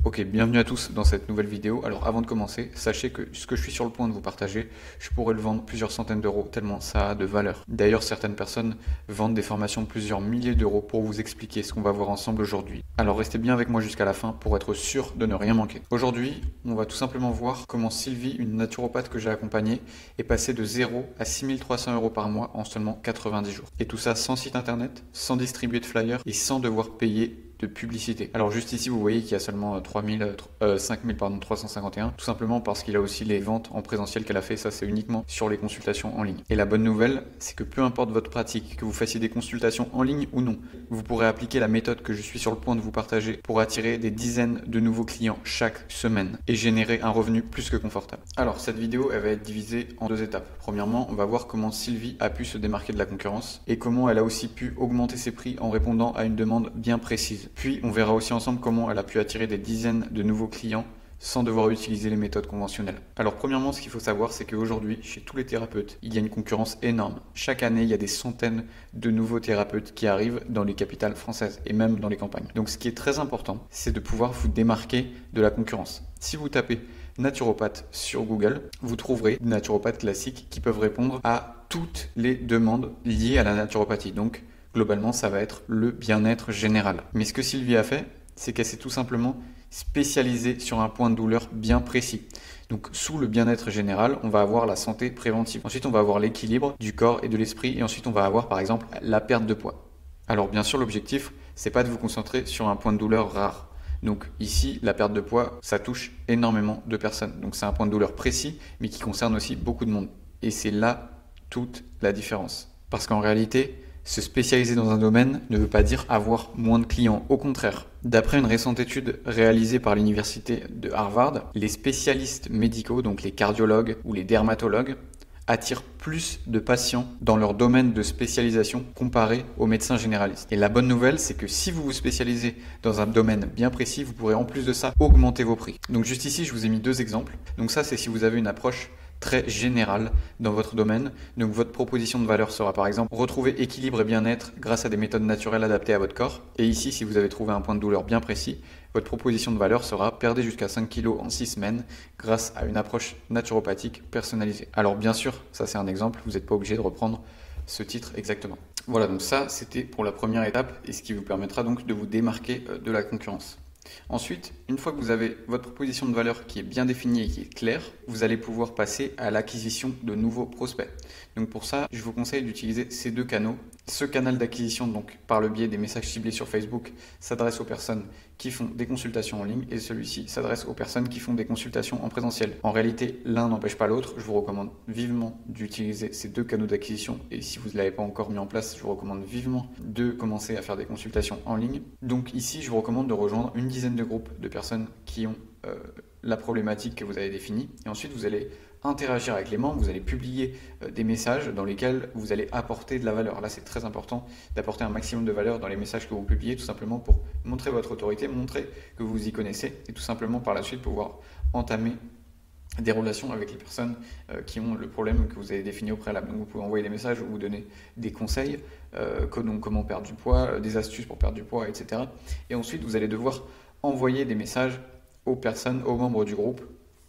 Ok, bienvenue à tous dans cette nouvelle vidéo. Alors avant de commencer, sachez que ce que je suis sur le point de vous partager, je pourrais le vendre plusieurs centaines d'euros tellement ça a de valeur. D'ailleurs, certaines personnes vendent des formations de plusieurs milliers d'euros pour vous expliquer ce qu'on va voir ensemble aujourd'hui. Alors restez bien avec moi jusqu'à la fin pour être sûr de ne rien manquer. Aujourd'hui, on va tout simplement voir comment Sylvie, une naturopathe que j'ai accompagnée, est passée de 0 à 6300 euros par mois en seulement 90 jours. Et tout ça sans site internet, sans distribuer de flyers et sans devoir payer de publicité. Alors juste ici, vous voyez qu'il y a seulement 5351, tout simplement parce qu'il a aussi les ventes en présentiel qu'elle a fait, ça c'est uniquement sur les consultations en ligne. Et la bonne nouvelle, c'est que peu importe votre pratique, que vous fassiez des consultations en ligne ou non, vous pourrez appliquer la méthode que je suis sur le point de vous partager pour attirer des dizaines de nouveaux clients chaque semaine et générer un revenu plus que confortable. Alors cette vidéo, elle va être divisée en deux étapes. Premièrement, on va voir comment Sylvie a pu se démarquer de la concurrence et comment elle a aussi pu augmenter ses prix en répondant à une demande bien précise. Puis, on verra aussi ensemble comment elle a pu attirer des dizaines de nouveaux clients sans devoir utiliser les méthodes conventionnelles. Alors premièrement, ce qu'il faut savoir, c'est qu'aujourd'hui, chez tous les thérapeutes, il y a une concurrence énorme. Chaque année, il y a des centaines de nouveaux thérapeutes qui arrivent dans les capitales françaises et même dans les campagnes. Donc ce qui est très important, c'est de pouvoir vous démarquer de la concurrence. Si vous tapez naturopathe sur Google, vous trouverez des naturopathes classiques qui peuvent répondre à toutes les demandes liées à la naturopathie. Donc globalement, ça va être le bien-être général. Mais ce que Sylvie a fait, c'est qu'elle s'est tout simplement spécialisée sur un point de douleur bien précis. Donc sous le bien-être général, on va avoir la santé préventive. Ensuite, on va avoir l'équilibre du corps et de l'esprit. Et ensuite, on va avoir par exemple la perte de poids. Alors bien sûr, l'objectif, c'est pas de vous concentrer sur un point de douleur rare. Donc ici, la perte de poids, ça touche énormément de personnes. Donc c'est un point de douleur précis, mais qui concerne aussi beaucoup de monde. Et c'est là toute la différence. Parce qu'en réalité, se spécialiser dans un domaine ne veut pas dire avoir moins de clients. Au contraire, d'après une récente étude réalisée par l'université de Harvard, les spécialistes médicaux, donc les cardiologues ou les dermatologues, attirent plus de patients dans leur domaine de spécialisation comparé aux médecins généralistes. Et la bonne nouvelle, c'est que si vous vous spécialisez dans un domaine bien précis, vous pourrez en plus de ça augmenter vos prix. Donc juste ici, je vous ai mis deux exemples. Donc ça, c'est si vous avez une approche très général dans votre domaine. Donc votre proposition de valeur sera par exemple retrouver équilibre et bien-être grâce à des méthodes naturelles adaptées à votre corps. Et ici, si vous avez trouvé un point de douleur bien précis, votre proposition de valeur sera perdre jusqu'à 5 kg en 6 semaines grâce à une approche naturopathique personnalisée. Alors bien sûr, ça c'est un exemple, vous n'êtes pas obligé de reprendre ce titre exactement. Voilà, donc ça c'était pour la première étape et ce qui vous permettra donc de vous démarquer de la concurrence. Ensuite, une fois que vous avez votre proposition de valeur qui est bien définie et qui est claire, vous allez pouvoir passer à l'acquisition de nouveaux prospects. Donc pour ça, je vous conseille d'utiliser ces deux canaux. Ce canal d'acquisition, donc par le biais des messages ciblés sur Facebook, s'adresse aux personnes qui font des consultations en ligne et celui-ci s'adresse aux personnes qui font des consultations en présentiel. En réalité, l'un n'empêche pas l'autre. Je vous recommande vivement d'utiliser ces deux canaux d'acquisition et si vous ne l'avez pas encore mis en place, je vous recommande vivement de commencer à faire des consultations en ligne. Donc ici, je vous recommande de rejoindre une dizaine de groupes de personnes qui ont la problématique que vous avez définie et ensuite vous allez interagir avec les membres, vous allez publier des messages dans lesquels vous allez apporter de la valeur. Là, c'est très important d'apporter un maximum de valeur dans les messages que vous publiez, tout simplement pour montrer votre autorité, montrer que vous vous y connaissez et tout simplement par la suite pouvoir entamer des relations avec les personnes qui ont le problème que vous avez défini au préalable. Donc vous pouvez envoyer des messages ou vous donner des conseils, donc comment perdre du poids, des astuces pour perdre du poids, etc. Et ensuite, vous allez devoir envoyer des messages aux personnes, aux membres du groupe,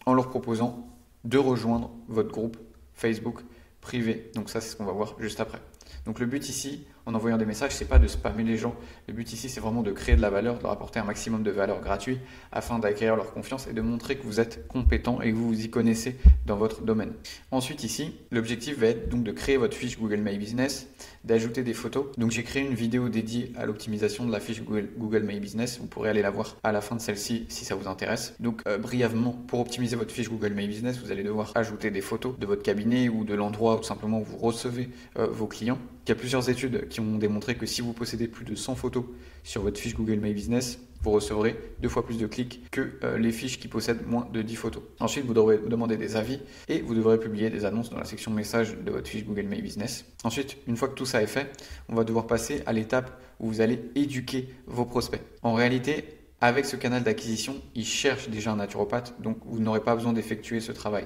en leur proposant de rejoindre votre groupe Facebook privé. Donc ça, c'est ce qu'on va voir juste après. Donc le but ici, en envoyant des messages, c'est pas de spammer les gens. Le but ici, c'est vraiment de créer de la valeur, de leur apporter un maximum de valeur gratuite afin d'acquérir leur confiance et de montrer que vous êtes compétent et que vous vous y connaissez dans votre domaine. Ensuite ici, l'objectif va être donc de créer votre fiche Google My Business, d'ajouter des photos. Donc j'ai créé une vidéo dédiée à l'optimisation de la fiche Google My Business. Vous pourrez aller la voir à la fin de celle-ci si ça vous intéresse. Donc brièvement, pour optimiser votre fiche Google My Business, vous allez devoir ajouter des photos de votre cabinet ou de l'endroit où tout simplement où vous recevez vos clients. Il y a plusieurs études qui ont démontré que si vous possédez plus de 100 photos sur votre fiche Google My Business, vous recevrez 2 fois plus de clics que les fiches qui possèdent moins de 10 photos. Ensuite, vous devrez demander des avis et vous devrez publier des annonces dans la section messages de votre fiche Google My Business. Ensuite, une fois que tout ça est fait, on va devoir passer à l'étape où vous allez éduquer vos prospects. En réalité, avec ce canal d'acquisition, ils cherchent déjà un naturopathe, donc vous n'aurez pas besoin d'effectuer ce travail.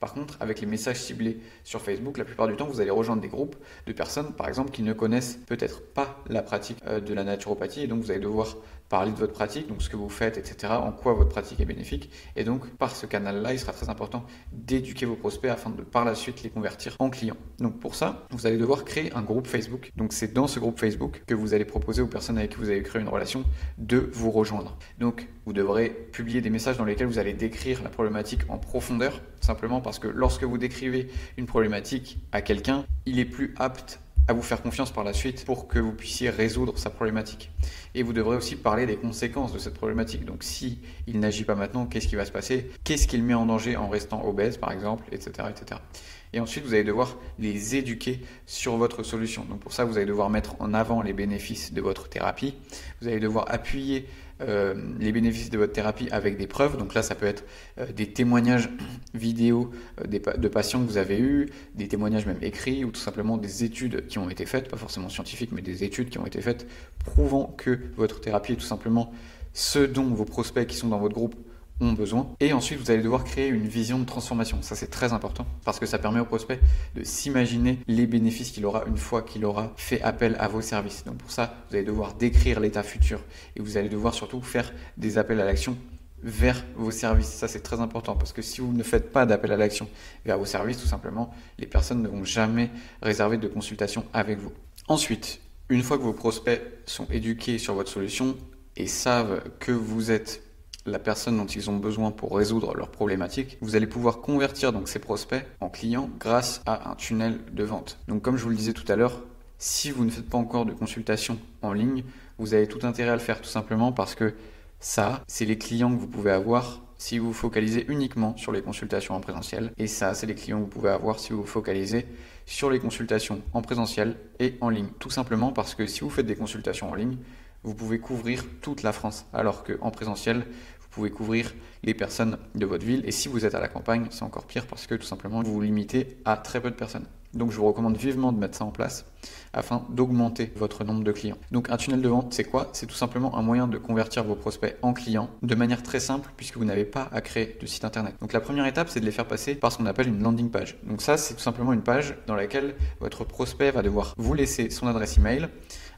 Par contre, avec les messages ciblés sur Facebook, la plupart du temps, vous allez rejoindre des groupes de personnes, par exemple, qui ne connaissent peut-être pas la pratique de la naturopathie et donc vous allez devoir parler de votre pratique, donc ce que vous faites, etc., en quoi votre pratique est bénéfique. Et donc, par ce canal-là, il sera très important d'éduquer vos prospects afin de par la suite les convertir en clients. Donc pour ça, vous allez devoir créer un groupe Facebook. Donc c'est dans ce groupe Facebook que vous allez proposer aux personnes avec qui vous avez créé une relation de vous rejoindre. Donc vous devrez publier des messages dans lesquels vous allez décrire la problématique en profondeur, simplement parce que lorsque vous décrivez une problématique à quelqu'un, il est plus apte à vous faire confiance par la suite pour que vous puissiez résoudre sa problématique. Et vous devrez aussi parler des conséquences de cette problématique. Donc si il n'agit pas maintenant, qu'est-ce qui va se passer? Qu'est-ce qu'il met en danger en restant obèse par exemple, etc., etc. Et ensuite, vous allez devoir les éduquer sur votre solution. Donc pour ça, vous allez devoir mettre en avant les bénéfices de votre thérapie. Vous allez devoir appuyer les bénéfices de votre thérapie avec des preuves. Donc là, ça peut être des témoignages vidéo de patients que vous avez eus, des témoignages même écrits ou tout simplement des études qui ont été faites, pas forcément scientifiques, mais des études qui ont été faites prouvant que votre thérapie est tout simplement ce dont vos prospects qui sont dans votre groupe ont besoin. Et ensuite, vous allez devoir créer une vision de transformation. Ça, c'est très important parce que ça permet au prospect de s'imaginer les bénéfices qu'il aura une fois qu'il aura fait appel à vos services. Donc pour ça, vous allez devoir décrire l'état futur et vous allez devoir surtout faire des appels à l'action vers vos services. Ça, c'est très important parce que si vous ne faites pas d'appel à l'action vers vos services, tout simplement, les personnes ne vont jamais réserver de consultation avec vous. Ensuite, une fois que vos prospects sont éduqués sur votre solution et savent que vous êtes la personne dont ils ont besoin pour résoudre leurs problématiques, vous allez pouvoir convertir donc ces prospects en clients grâce à un tunnel de vente. Donc comme je vous le disais tout à l'heure, si vous ne faites pas encore de consultation en ligne, vous avez tout intérêt à le faire tout simplement parce que ça, c'est les clients que vous pouvez avoir si vous vous focalisez uniquement sur les consultations en présentiel. Et ça, c'est les clients que vous pouvez avoir si vous vous focalisez sur les consultations en présentiel et en ligne. Tout simplement parce que si vous faites des consultations en ligne, vous pouvez couvrir toute la France, alors qu'en présentiel, vous pouvez couvrir les personnes de votre ville. Et si vous êtes à la campagne, c'est encore pire parce que tout simplement, vous vous limitez à très peu de personnes. Donc je vous recommande vivement de mettre ça en place afin d'augmenter votre nombre de clients. Donc un tunnel de vente, c'est quoi? C'est tout simplement un moyen de convertir vos prospects en clients de manière très simple puisque vous n'avez pas à créer de site internet. Donc la première étape, c'est de les faire passer par ce qu'on appelle une landing page. Donc ça, c'est tout simplement une page dans laquelle votre prospect va devoir vous laisser son adresse email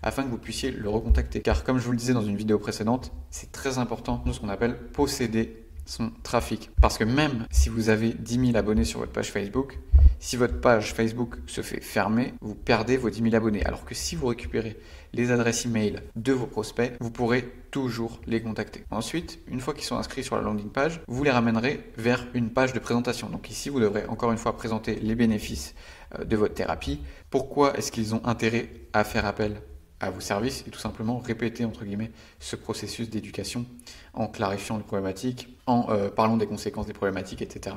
afin que vous puissiez le recontacter. Car comme je vous le disais dans une vidéo précédente, c'est très important de ce qu'on appelle posséder son trafic. Parce que même si vous avez 10 000 abonnés sur votre page Facebook, si votre page Facebook se fait fermer, vous perdez vos 10 000 abonnés. Alors que si vous récupérez les adresses email de vos prospects, vous pourrez toujours les contacter. Ensuite, une fois qu'ils sont inscrits sur la landing page, vous les ramènerez vers une page de présentation. Donc ici, vous devrez encore une fois présenter les bénéfices de votre thérapie. Pourquoi est-ce qu'ils ont intérêt à faire appel à vos services et tout simplement répéter entre guillemets ce processus d'éducation en clarifiant les problématiques, en parlant des conséquences des problématiques, etc.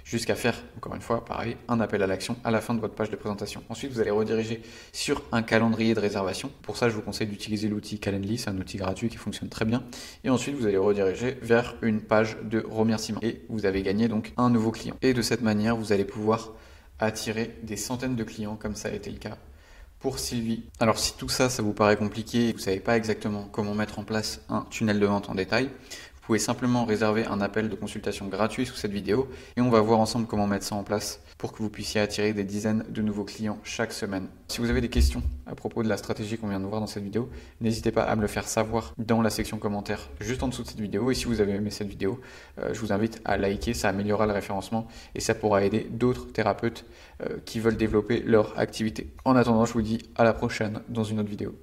Jusqu'à faire, encore une fois, pareil, un appel à l'action à la fin de votre page de présentation. Ensuite, vous allez rediriger sur un calendrier de réservation. Pour ça, je vous conseille d'utiliser l'outil Calendly, c'est un outil gratuit qui fonctionne très bien. Et ensuite, vous allez rediriger vers une page de remerciement. Et vous avez gagné donc un nouveau client. Et de cette manière, vous allez pouvoir attirer des centaines de clients comme ça a été le cas pour Sylvie. Alors si tout ça, ça vous paraît compliqué et que vous ne savez pas exactement comment mettre en place un tunnel de vente en détail, vous pouvez simplement réserver un appel de consultation gratuit sous cette vidéo et on va voir ensemble comment mettre ça en place pour que vous puissiez attirer des dizaines de nouveaux clients chaque semaine. Si vous avez des questions à propos de la stratégie qu'on vient de voir dans cette vidéo, n'hésitez pas à me le faire savoir dans la section commentaires juste en dessous de cette vidéo. Et si vous avez aimé cette vidéo, je vous invite à liker, ça améliorera le référencement et ça pourra aider d'autres thérapeutes qui veulent développer leur activité. En attendant, je vous dis à la prochaine dans une autre vidéo.